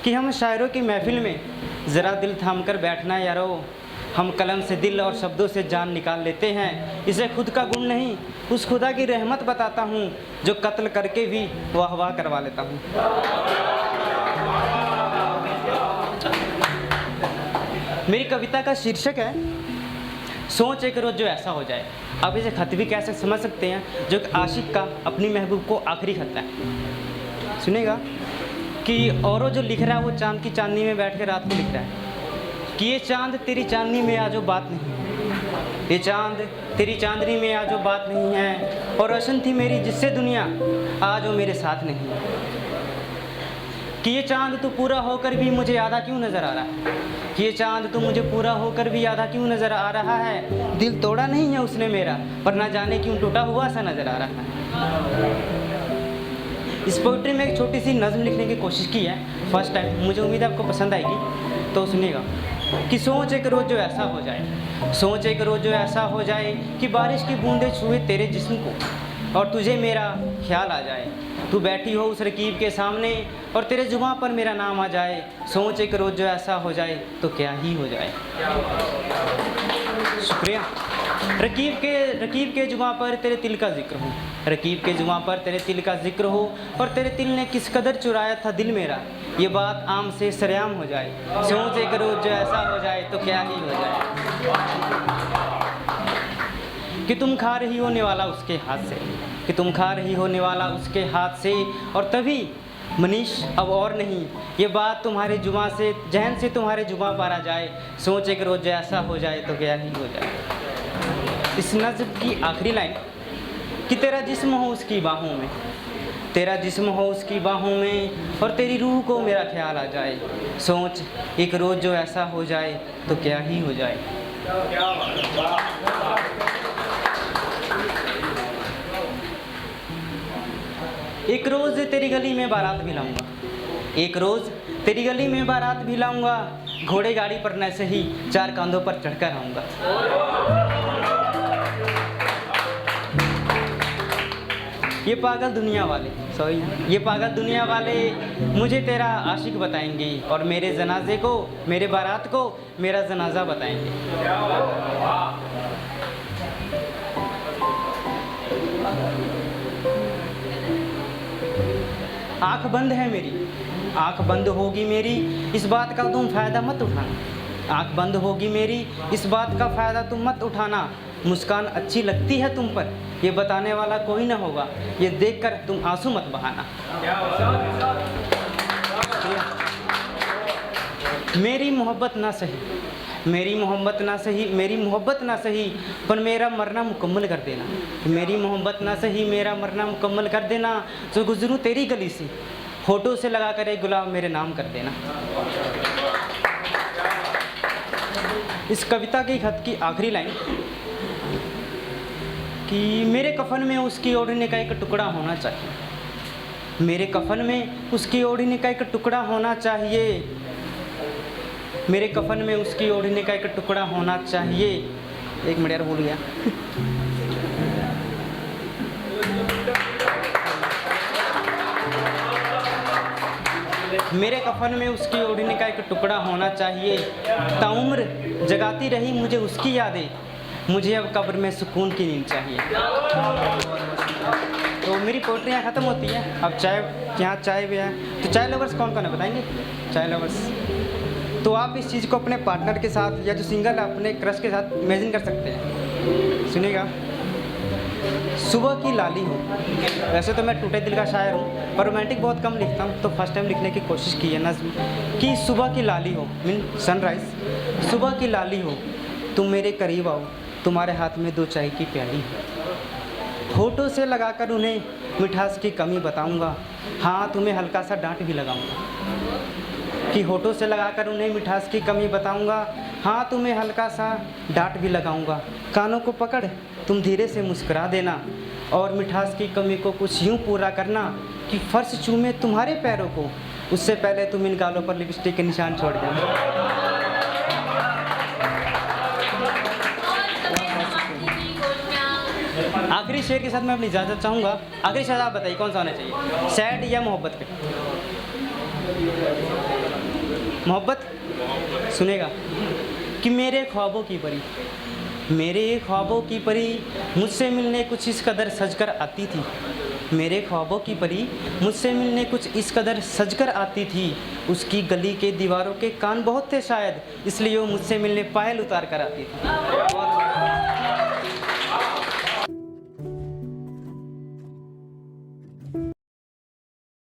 कि हम शायरों की महफिल में ज़रा दिल थाम कर बैठना यारो, हम कलम से दिल और शब्दों से जान निकाल लेते हैं। इसे खुद का गुण नहीं, उस खुदा की रहमत बताता हूँ जो कत्ल करके भी वाह वाह करवा लेता हूँ। मेरी कविता का शीर्षक है सोच एक रोज़ जो ऐसा हो जाए। आप इसे खत भी कैसे समझ सकते हैं, जो आशिक का अपनी महबूब को आखिरी खत है। सुनेगा कि औरों जो लिख रहा है वो चांद की चांदनी में बैठ के रात को लिख रहा है कि ये चांद तेरी चांदनी में आजो बात नहीं, ये चांद तेरी चांदनी में आजो बात नहीं है, और रोशन थी मेरी जिससे दुनिया आज वो मेरे साथ नहीं है। कि ये चांद तू पूरा होकर भी मुझे आधा क्यों नज़र आ रहा है, कि ये चांद तू मुझे पूरा होकर भी आधा क्यों नज़र आ रहा है। दिल तोड़ा नहीं है उसने मेरा, पर ना जाने क्यों टूटा हुआ सा नज़र आ रहा है। इस पोइट्री में एक छोटी सी नज़म लिखने की कोशिश की है, फर्स्ट टाइम। मुझे उम्मीद है आपको पसंद आएगी। तो सुनिएगा कि सोच एक रोज़ जो ऐसा हो जाए, सोच एक रोज़ जो ऐसा हो जाए कि बारिश की बूंदें छुए तेरे जिस्म को और तुझे मेरा ख्याल आ जाए। तू बैठी हो उस रकीब के सामने और तेरे जुबां पर मेरा नाम आ जाए। सोच एक रोज़ जो ऐसा हो जाए तो क्या ही हो जाए। शुक्रिया। रकीब के जुबां पर तेरे तिल का जिक्र हो, रकीब के जुबां पर तेरे तिल का जिक्र हो, और तेरे तिल ने किस कदर चुराया था दिल मेरा, ये बात आम से सरेआम हो जाए। सोच एक रोज़ जो ऐसा हो जाए तो क्या ही हो जाए। कि तुम खा रही हो निवाला उसके हाथ से, कि तुम खा रही हो निवाला उसके हाथ से, और तभी मनीष अब और नहीं, ये बात तुम्हारे जुबां से जहन से तुम्हारे जुबां पर आ जाए। सोच एक रोज़ जो ऐसा हो जाए तो क्या ही हो जाए। इस नज़्म की आखिरी लाइन कि तेरा जिस्म हो उसकी बाहों में, तेरा जिस्म हो उसकी बाहों में, और तेरी रूह को मेरा ख्याल आ जाए। सोच एक रोज़ जो ऐसा हो जाए तो क्या ही हो जाए। एक रोज़ तेरी गली में बारात भी लाऊंगा, एक रोज़ तेरी गली में बारात भी लाऊंगा, घोड़े गाड़ी पर न सही चार कांधों पर चढ़कर आऊँगा। ये पागल दुनिया वाले ये पागल दुनिया वाले मुझे तेरा आशिक बताएंगे, और मेरे जनाजे को, मेरे बारात को मेरा जनाजा बताएंगे। आँख बंद है मेरी, आँख बंद होगी मेरी, इस बात का तुम फ़ायदा मत उठाना। आँख बंद होगी मेरी, इस बात का फ़ायदा तुम मत उठाना। मुस्कान अच्छी लगती है तुम पर, ये बताने वाला कोई ना होगा, ये देखकर तुम आंसू मत बहाना। मेरी मोहब्बत ना सही, मेरी मोहब्बत ना सही, मेरी मोहब्बत ना सही, पर मेरा मरना मुकम्मल कर देना। मेरी मोहब्बत ना सही, मेरा मरना मुकम्मल कर देना। जो गुजरूं तेरी गली से, होठों से लगा कर एक गुलाब मेरे नाम कर देना। इस कविता की खत की आखिरी लाइन कि मेरे कफन में उसकी ओढ़ने का एक टुकड़ा होना चाहिए, मेरे कफन में उसकी ओढ़ने का एक टुकड़ा होना चाहिए, मेरे कफन में उसकी ओढ़ने का एक टुकड़ा होना चाहिए। एक मिनट यार, भूल गया। मेरे कफन में उसकी ओढ़ने का एक टुकड़ा होना चाहिए। ताउम्र जगाती रही मुझे उसकी यादें, मुझे अब कब्र में सुकून की नींद चाहिए। तो मेरी पोइट्री यहाँ ख़त्म होती है। अब चाय, यहाँ चाय भी है, तो चाय लवर्स कौन कौन है बताएंगे? चाय लवर्स, तो आप इस चीज़ को अपने पार्टनर के साथ या जो सिंगल है अपने क्रश के साथ इमेजिन कर सकते हैं। सुनिएगा। सुबह की लाली हो, वैसे तो मैं टूटे दिल का शायर हूँ, पर रोमांटिक बहुत कम लिखता हूँ, तो फर्स्ट टाइम लिखने की कोशिश की है नज़्म कि सुबह की लाली हो, मीन सनराइज़। सुबह की लाली हो, तुम मेरे करीब आओ, तुम्हारे हाथ में दो चाय की प्याली हो, होठों से लगाकर उन्हें मिठास की कमी बताऊंगा। हाँ, तुम्हें हल्का सा डांट भी लगाऊंगा कि होठों से लगाकर उन्हें मिठास की कमी बताऊंगा। हाँ, तुम्हें हल्का सा डांट भी लगाऊंगा। कानों को पकड़ तुम धीरे से मुस्कुरा देना, और मिठास की कमी को कुछ यूँ पूरा करना कि फर्श चूमे तुम्हारे पैरों को, उससे पहले तुम इन गालों पर लिपस्टिक के निशान छोड़ देना। आखिरी शेर के साथ मैं अपनी इजाज़त चाहूँगा। आखिरी शेर आप बताइए कौन सा होना चाहिए, सैड या मोहब्बत पे? मोहब्बत सुनेगा कि मेरे ख्वाबों की परी, मेरे ख्वाबों की परी मुझसे मिलने कुछ इस कदर सजकर आती थी, मेरे ख्वाबों की परी मुझसे मिलने कुछ इस कदर सजकर आती थी। उसकी गली के दीवारों के कान बहुत थे शायद, इसलिए वो मुझसे मिलने पायल उतार कर आती थी। और